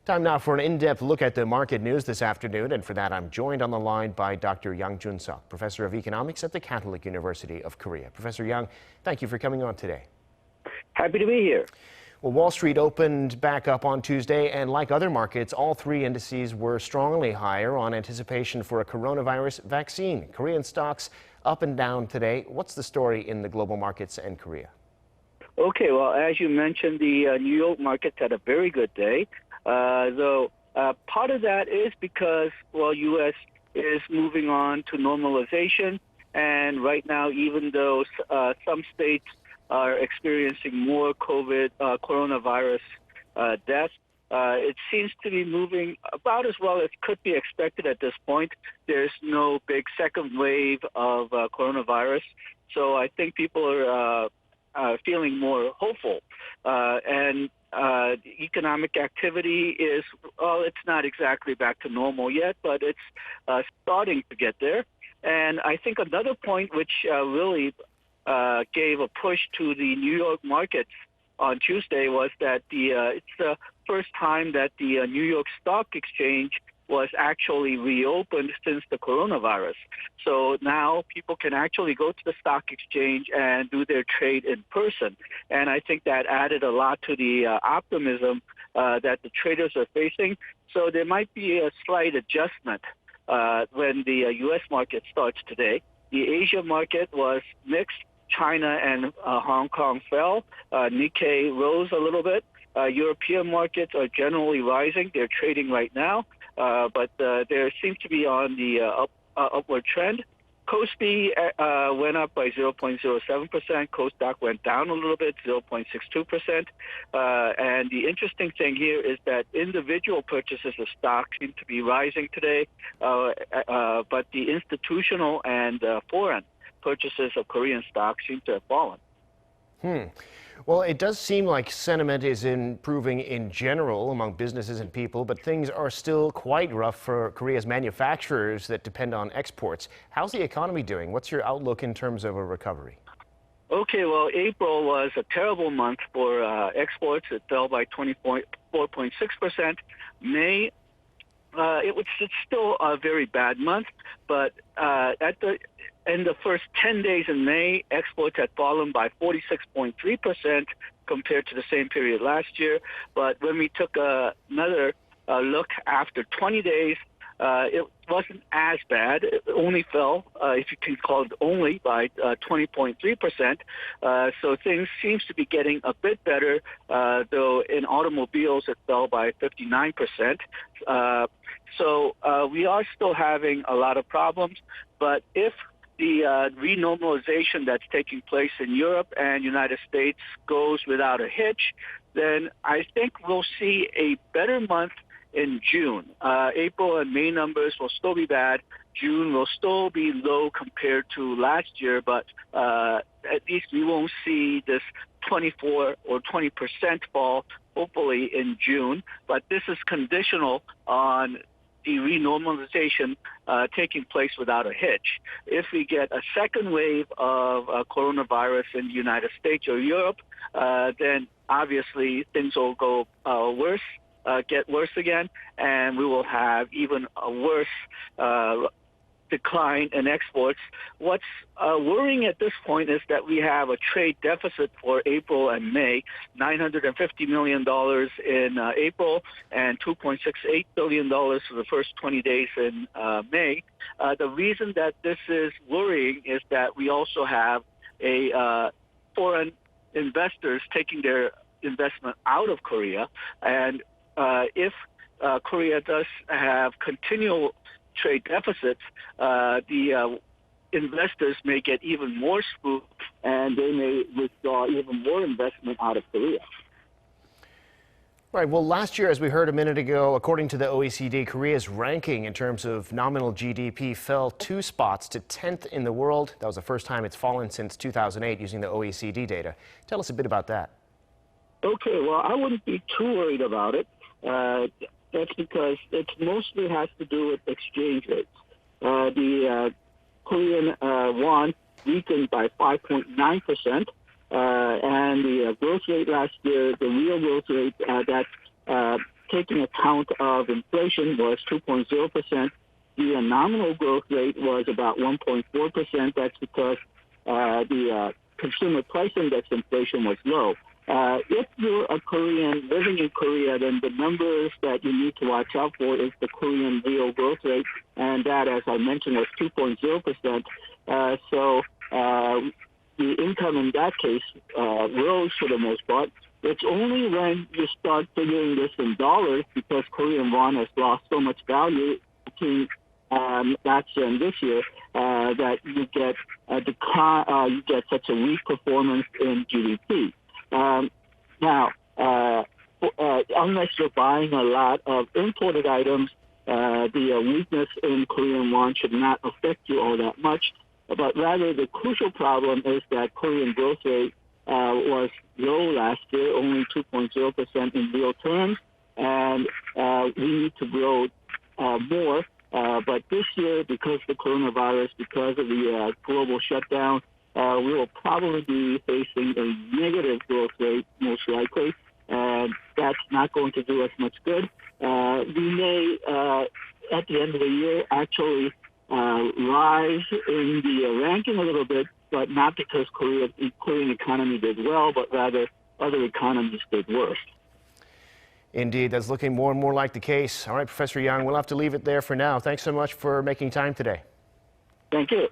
Time now for an in-depth look at the market news this afternoon, and for that I'm joined on the line by Dr. Jun-sok, Professor of Economics at the Catholic University of Korea. Professor Young, thank you for coming on today. Happy to be here. Well, Wall Street opened back up on Tuesday, and like other markets, all three indices were strongly higher on anticipation for a coronavirus vaccine. Korean stocks up and down today. What's the story in the global markets and Korea? Okay, well, as you mentioned, the New York markets had a very good day. Though part of that is because, well, U.S. is moving on to normalization. And right now, even though some states are experiencing more coronavirus deaths, it seems to be moving about as well as could be expected at this point. There's no big second wave of coronavirus. So I think people are feeling more hopeful. And economic activity is, well, it's not exactly back to normal yet, but it's starting to get there. And I think another point which really gave a push to the New York markets on Tuesday was that it's the first time that the New York Stock Exchange was actually reopened since the coronavirus. So now people can actually go to the stock exchange and do their trade in person. And I think that added a lot to the optimism that the traders are facing. So there might be a slight adjustment when the U.S. market starts today. The Asia market was mixed. China and Hong Kong fell. Nikkei rose a little bit. European markets are generally rising. They're trading right now. But there seems to be on the upward trend. KOSPI went up by 0.07%. KOSDAQ went down a little bit, 0.62%. And the interesting thing here is that individual purchases of stock seem to be rising today, but the institutional and foreign purchases of Korean stocks seem to have fallen. Well, it does seem like sentiment is improving in general among businesses and people, but things are still quite rough for Korea's manufacturers that depend on exports. How's the economy doing? What's your outlook in terms of a recovery? Okay, well, April was a terrible month for exports. It fell by 24.6%. May, it's still a very bad month, but in the first 10 days in May, exports had fallen by 46.3% compared to the same period last year. But when we took another look after 20 days, it wasn't as bad. It only fell, if you can call it only, by 20.3%. So things seems to be getting a bit better, though in automobiles it fell by 59%. So we are still having a lot of problems. But if the renormalization that's taking place in Europe and United States goes without a hitch, then I think we'll see a better month in June. April and May numbers will still be bad. June will still be low compared to last year, but at least we won't see this 24 or 20% fall, hopefully, in June. But this is conditional on the renormalization taking place without a hitch. If we get a second wave of coronavirus in the United States or Europe, then obviously things will go worse. Get worse again, and we will have even a worse decline in exports. What's worrying at this point is that we have a trade deficit for April and May, $950 million in April and $2.68 billion for the first 20 days in May. The reason that this is worrying is that we also have foreign investors taking their investment out of Korea, and if Korea does have continual trade deficits, the investors may get even more spooked, and they may withdraw even more investment out of Korea. Right. Well, last year, as we heard a minute ago, according to the OECD, Korea's ranking in terms of nominal GDP fell 2 spots to 10th in the world. That was the first time it's fallen since 2008 using the OECD data. Tell us a bit about that. Okay. Well, I wouldn't be too worried about it. That's because it mostly has to do with exchange rates. The Korean won weakened by 5.9%, and the growth rate last year, the real growth rate that taking account of inflation, was 2.0%. The nominal growth rate was about 1.4%. That's because the consumer price index inflation was low. If you're a Korean living in Korea, then the numbers that you need to watch out for is the Korean real growth rate, and that, as I mentioned, was 2.0%. So the income in that case rose for the most part. It's only when you start figuring this in dollars, because Korean won has lost so much value between last year and this year, that you get a decline. You get such a weak performance in GDP. Now, unless you're buying a lot of imported items, the weakness in Korean won should not affect you all that much. But rather, the crucial problem is that Korean growth rate was low last year, only 2.0% in real terms, and we need to grow more. But this year, because of the coronavirus, because of the global shutdown, we will probably be facing a negative growth rate, most likely, and that's not going to do us much good. We may, at the end of the year, actually rise in the ranking a little bit, but not because the Korean economy did well, but rather other economies did worse. Indeed, that's looking more and more like the case. All right, Professor Yang, we'll have to leave it there for now. Thanks so much for making time today. Thank you.